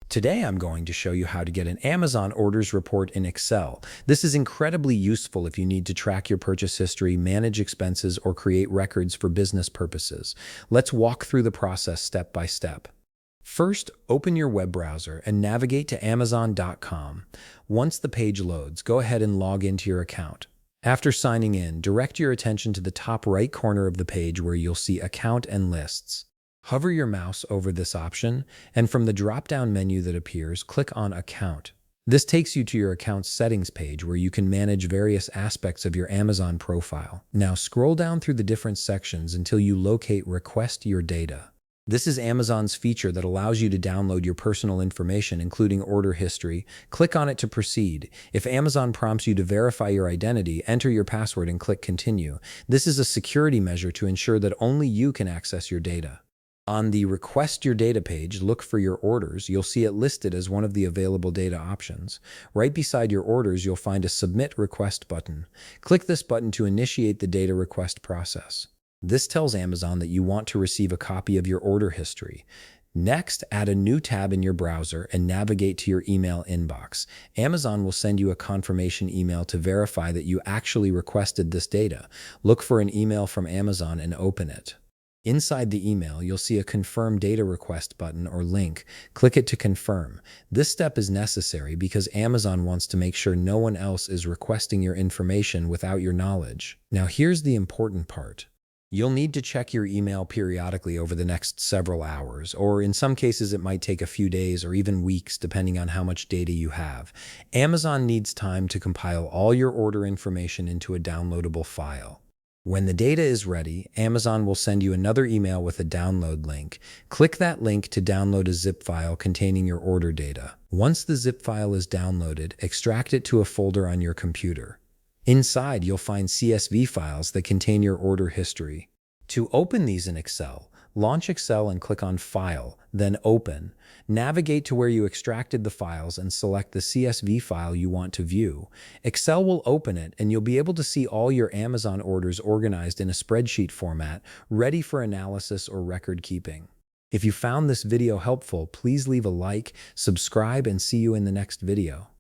Today, I'm going to show you how to get an Amazon orders report in Excel. This is incredibly useful if you need to track your purchase history, manage expenses, or create records for business purposes. Let's walk through the process step by step. First, open your web browser and navigate to Amazon.com. Once the page loads, go ahead and log into your account. After signing in, direct your attention to the top right corner of the page where you'll see Account and Lists. Hover your mouse over this option, and from the drop-down menu that appears, click on Account. This takes you to your account's settings page where you can manage various aspects of your Amazon profile. Now scroll down through the different sections until you locate Request Your Data. This is Amazon's feature that allows you to download your personal information, including order history. Click on it to proceed. If Amazon prompts you to verify your identity, enter your password and click Continue. This is a security measure to ensure that only you can access your data. On the Request Your Data page, look for your orders. You'll see it listed as one of the available data options. Right beside your orders, you'll find a Submit Request button. Click this button to initiate the data request process. This tells Amazon that you want to receive a copy of your order history. Next, add a new tab in your browser and navigate to your email inbox. Amazon will send you a confirmation email to verify that you actually requested this data. Look for an email from Amazon and open it. Inside the email, you'll see a Confirm Data Request button or link. Click it to confirm. This step is necessary because Amazon wants to make sure no one else is requesting your information without your knowledge. Now here's the important part. You'll need to check your email periodically over the next several hours, or in some cases it might take a few days or even weeks depending on how much data you have. Amazon needs time to compile all your order information into a downloadable file. When the data is ready, Amazon will send you another email with a download link. Click that link to download a zip file containing your order data. Once the zip file is downloaded, extract it to a folder on your computer. Inside, you'll find CSV files that contain your order history. To open these in Excel, launch Excel and click on File, then Open. Navigate to where you extracted the files and select the CSV file you want to view. Excel will open it and you'll be able to see all your Amazon orders organized in a spreadsheet format, ready for analysis or record keeping. If you found this video helpful, please leave a like, subscribe, and see you in the next video.